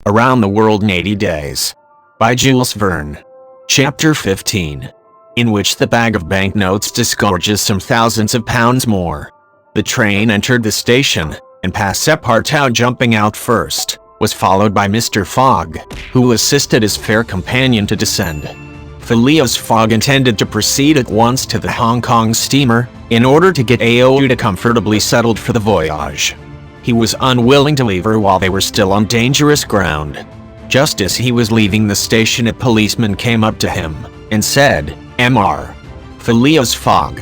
Around the World in 80 Days by Jules Verne. Chapter 15, in which the bag of banknotes disgorges some thousands of pounds more. The train entered the station, and Passepartout, jumping out first, was followed by Mr. Fogg, who assisted his fair companion to descend. Phileas Fogg intended to proceed at once to the Hong Kong steamer, in order to get Aouda comfortably settled for the voyage. He was unwilling to leave her while they were still on dangerous ground. Just as he was leaving the station, a policeman came up to him, and said, "Mr. Phileas Fogg,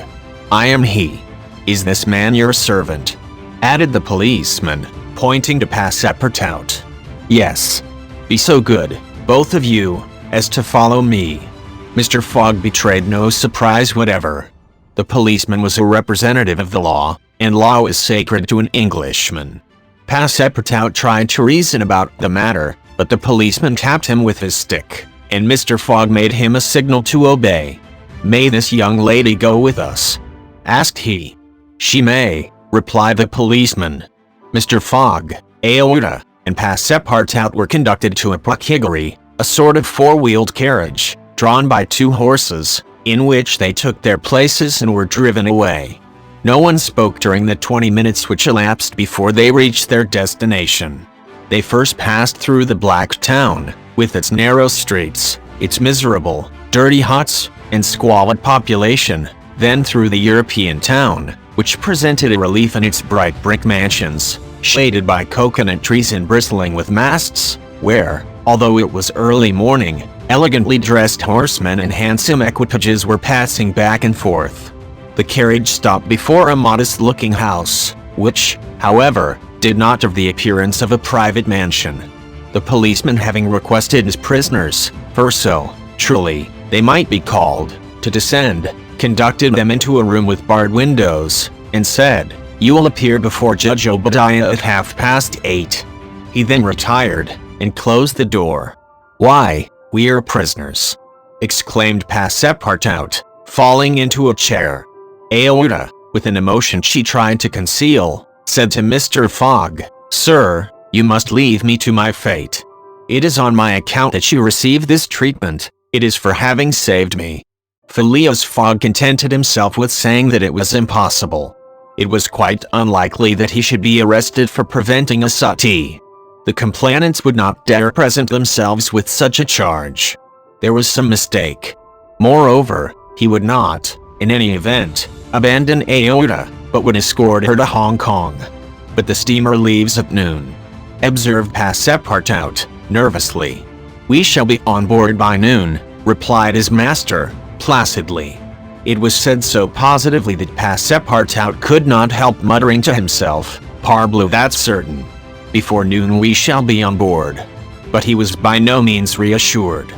I am he. Is this man your servant?" added the policeman, pointing to Passepartout. "Yes. Be so good, both of you, as to follow me." Mr. Fogg betrayed no surprise whatever. The policeman was a representative of the law, and law is sacred to an Englishman. Passepartout tried to reason about the matter, but the policeman tapped him with his stick, and Mr. Fogg made him a signal to obey. "May this young lady go with us?" asked he. "She may," replied the policeman. Mr. Fogg, Aouda, and Passepartout were conducted to a procigary, a sort of four-wheeled carriage, drawn by two horses, in which they took their places and were driven away. No one spoke during the 20 minutes which elapsed before they reached their destination. They first passed through the Black Town, with its narrow streets, its miserable, dirty huts, and squalid population, then through the European town, which presented a relief in its bright brick mansions, shaded by coconut trees and bristling with masts, where, although it was early morning, elegantly dressed horsemen and handsome equipages were passing back and forth. The carriage stopped before a modest-looking house, which, however, did not have the appearance of a private mansion. The policeman, having requested his prisoners, for so, truly, they might be called, to descend, conducted them into a room with barred windows, and said, "You will appear before Judge Obadiah at 8:30. He then retired, and closed the door. "Why, we are prisoners!" exclaimed Passepartout, falling into a chair. Aouda, with an emotion she tried to conceal, said to Mr. Fogg, "Sir, you must leave me to my fate. It is on my account that you receive this treatment. It is for having saved me." Phileas Fogg contented himself with saying that it was impossible. It was quite unlikely that he should be arrested for preventing a suttee. The complainants would not dare present themselves with such a charge. There was some mistake. Moreover, he would not, in any event, abandon Aouda, but would escort her to Hong Kong. "But the steamer leaves at noon," observed Passepartout, nervously. "We shall be on board by noon," replied his master, placidly. It was said so positively that Passepartout could not help muttering to himself, "Parbleu, that's certain. Before noon we shall be on board." But he was by no means reassured.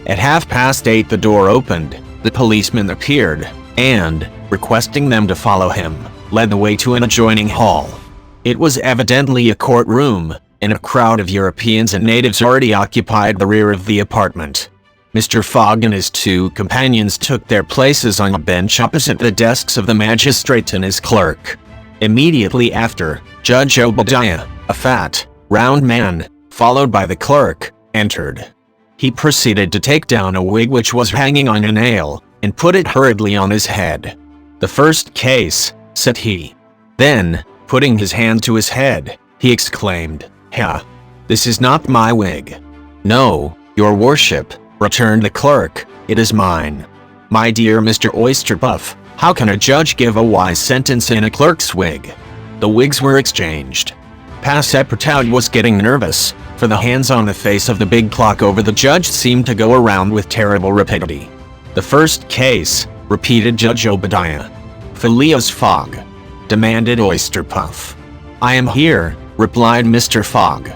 At 8:30 the door opened, the policeman appeared, and, requesting them to follow him, led the way to an adjoining hall. It was evidently a courtroom, and a crowd of Europeans and natives already occupied the rear of the apartment. Mr. Fogg and his two companions took their places on a bench opposite the desks of the magistrate and his clerk. Immediately after, Judge Obadiah, a fat, round man, followed by the clerk, entered. He proceeded to take down a wig which was hanging on a nail, and put it hurriedly on his head. "The first case," said he. Then, putting his hand to his head, he exclaimed, "Ha! This is not my wig." "No, your worship," returned the clerk, "it is mine." "My dear Mr. Oysterpuff, how can a judge give a wise sentence in a clerk's wig?" The wigs were exchanged. Passepartout was getting nervous, for the hands on the face of the big clock over the judge seemed to go around with terrible rapidity. "The first case," repeated Judge Obadiah. "Phileas Fogg?" demanded Oysterpuff. "I am here," replied Mr. Fogg.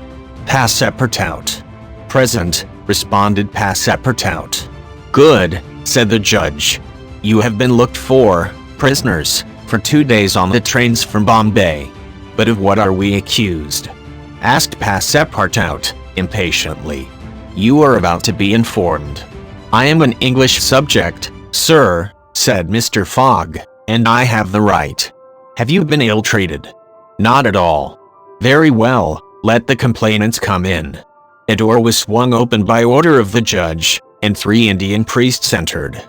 "Passepartout?" "Present," responded Passepartout. "Good," said the judge. "You have been looked for, prisoners, for 2 days on the trains from Bombay. But of what are we accused?" asked Passepartout, impatiently. "You are about to be informed." "I am an English subject, sir," said Mr. Fogg, "and I have the right." "Have you been ill-treated?" "Not at all." "Very well, let the complainants come in." A door was swung open by order of the judge, and 3 Indian priests entered.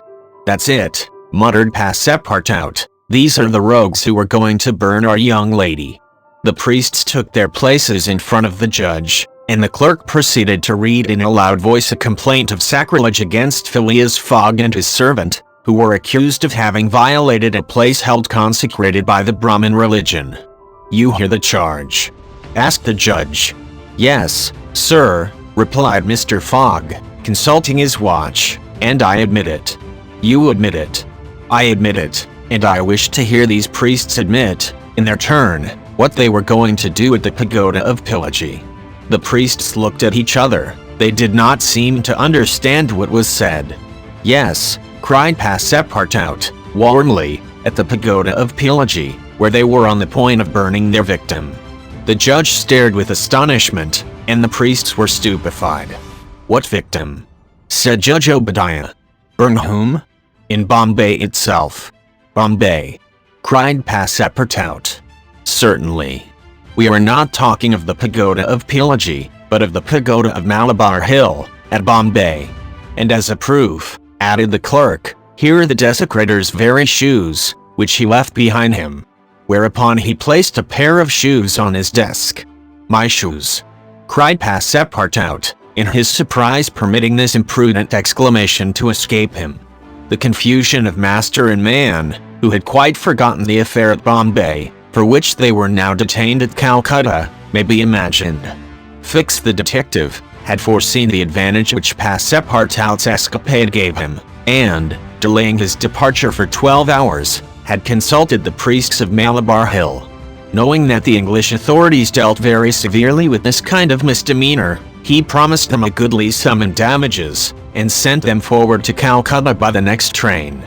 "That's it," muttered Passepartout. "These are the rogues who were going to burn our young lady." The priests took their places in front of the judge, and the clerk proceeded to read in a loud voice a complaint of sacrilege against Phileas Fogg and his servant, who were accused of having violated a place held consecrated by the Brahmin religion. "You hear the charge?" asked the judge. "Yes, sir," replied Mr. Fogg, consulting his watch, "and I admit it." "You admit it?" "I admit it, and I wish to hear these priests admit, in their turn, what they were going to do at the pagoda of Pillaji." The priests looked at each other. They did not seem to understand what was said. "Yes," cried Passepartout, warmly, "at the pagoda of Pillaji, where they were on the point of burning their victim." The judge stared with astonishment, and the priests were stupefied. "What victim?" said Judge Obadiah. "Burn whom?" "In Bombay itself." "Bombay?" cried Passepartout. "Certainly. We are not talking of the pagoda of Pillaji, but of the pagoda of Malabar Hill, at Bombay. And as a proof," added the clerk, "here are the desecrator's very shoes, which he left behind him." Whereupon he placed a pair of shoes on his desk. "My shoes!" cried Passepartout, in his surprise permitting this imprudent exclamation to escape him. The confusion of master and man, who had quite forgotten the affair at Bombay, for which they were now detained at Calcutta, may be imagined. Fix the detective had foreseen the advantage which Passepartout's escapade gave him, and, delaying his departure for 12 hours, had consulted the priests of Malabar Hill. Knowing that the English authorities dealt very severely with this kind of misdemeanor, he promised them a goodly sum in damages, and sent them forward to Calcutta by the next train.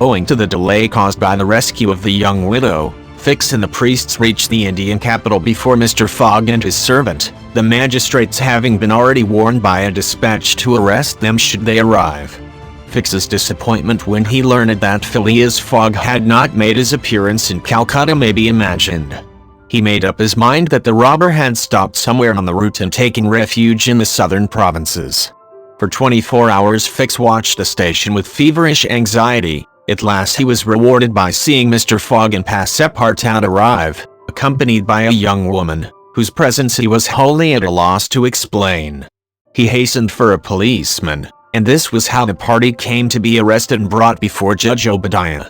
Owing to the delay caused by the rescue of the young widow, Fix and the priests reached the Indian capital before Mr. Fogg and his servant, the magistrates having been already warned by a dispatch to arrest them should they arrive. Fix's disappointment when he learned that Phileas Fogg had not made his appearance in Calcutta may be imagined. He made up his mind that the robber had stopped somewhere on the route and taken refuge in the southern provinces. For 24 hours Fix watched the station with feverish anxiety. At last he was rewarded by seeing Mr. Fogg and Passepartout arrive, accompanied by a young woman, whose presence he was wholly at a loss to explain. He hastened for a policeman, and this was how the party came to be arrested and brought before Judge Obadiah.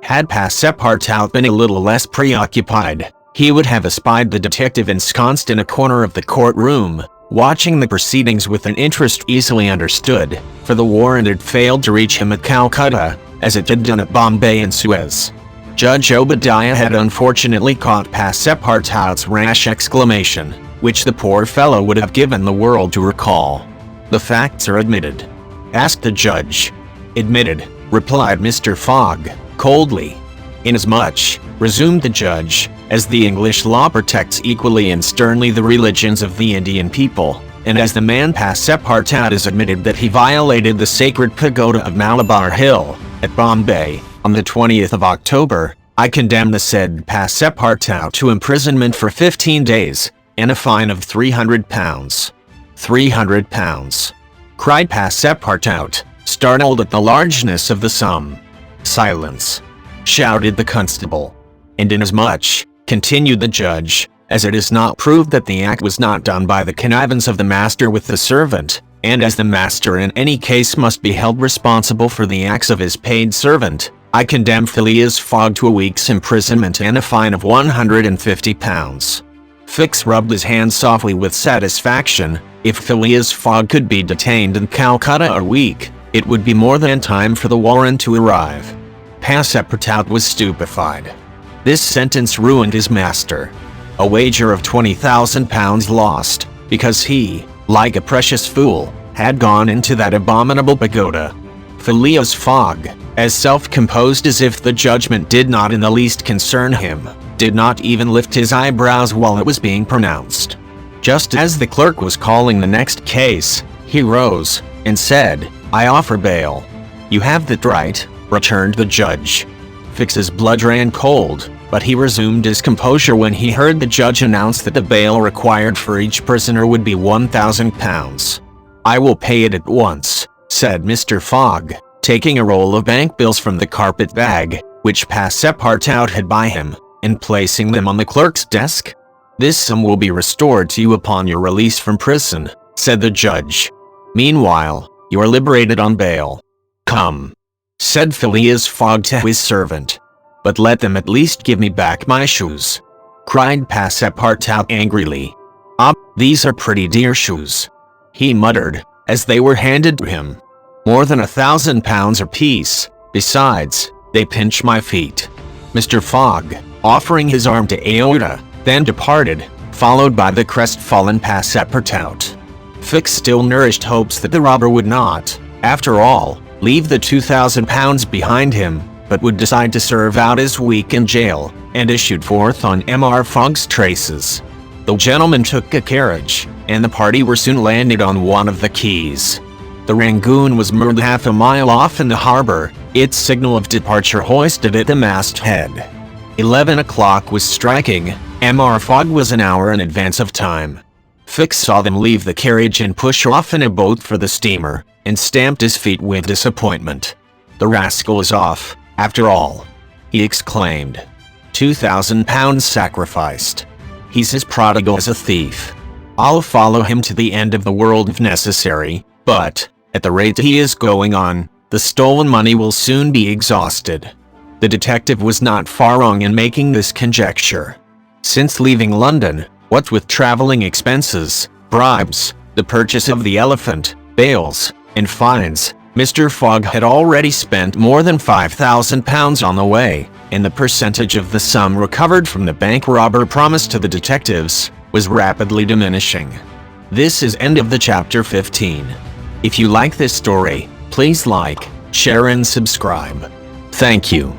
Had Passepartout been a little less preoccupied, he would have espied the detective ensconced in a corner of the courtroom, watching the proceedings with an interest easily understood, for the warrant had failed to reach him at Calcutta, as it had done at Bombay and Suez. Judge Obadiah had unfortunately caught Passepartout's rash exclamation, which the poor fellow would have given the world to recall. "The facts are admitted?" asked the judge. "Admitted," replied Mr. Fogg, coldly. "Inasmuch," resumed the judge, "as the English law protects equally and sternly the religions of the Indian people, and as the man Passepartout has admitted that he violated the sacred pagoda of Malabar Hill, at Bombay, on the 20th of October, I condemn the said Passepartout to imprisonment for 15 days, and a fine of £300. £300, cried Passepartout, startled at the largeness of the sum. "Silence," shouted the constable. "And inasmuch," continued the judge, "as it is not proved that the act was not done by the connivance of the master with the servant, and as the master in any case must be held responsible for the acts of his paid servant, I condemn Phileas Fogg to a week's imprisonment and a fine of £150. Fix rubbed his hands softly with satisfaction. If Phileas Fogg could be detained in Calcutta a week, it would be more than time for the warrant to arrive. Passepartout was stupefied. This sentence ruined his master. A wager of £20,000 lost, because he, like a precious fool, had gone into that abominable pagoda. Phileas Fogg, as self-composed as if the judgment did not in the least concern him, did not even lift his eyebrows while it was being pronounced. Just as the clerk was calling the next case, he rose and said, "I offer bail." "You have that right," returned the judge. Fix's blood ran cold, but he resumed his composure when he heard the judge announce that the bail required for each prisoner would be £1,000. "I will pay it at once," said Mr. Fogg, taking a roll of bank bills from the carpet bag, which Passepartout had by him, and placing them on the clerk's desk. "This sum will be restored to you upon your release from prison," said the judge. "Meanwhile, you are liberated on bail." "Come," said Phileas Fogg to his servant. "But let them at least give me back my shoes," cried Passepartout angrily. "Ah, these are pretty dear shoes," he muttered, as they were handed to him. "More than £1,000 apiece. Besides, they pinch my feet." Mr. Fogg, offering his arm to Aouda, then departed, followed by the crestfallen Passepartout. Fix still nourished hopes that the robber would not, after all, leave the £2,000 behind him, but would decide to serve out his week in jail, and issued forth on Mr. Fogg's traces. The gentleman took a carriage, and the party were soon landed on one of the quays. The Rangoon was moored half a mile off in the harbor, its signal of departure hoisted at the masthead. 11 o'clock was striking. Mr. Fogg was an hour in advance of time. Fix saw them leave the carriage and push off in a boat for the steamer, and stamped his feet with disappointment. "The rascal is off, after all," he exclaimed. £2,000 sacrificed. "He's as prodigal as a thief. I'll follow him to the end of the world if necessary, but, at the rate he is going on, the stolen money will soon be exhausted." The detective was not far wrong in making this conjecture. Since leaving London, what with traveling expenses, bribes, the purchase of the elephant, bails, and fines, Mr. Fogg had already spent more than £5,000 on the way, and the percentage of the sum recovered from the bank robber promised to the detectives was rapidly diminishing. This is end of the chapter 15. If you like this story, please like, share and subscribe. Thank you.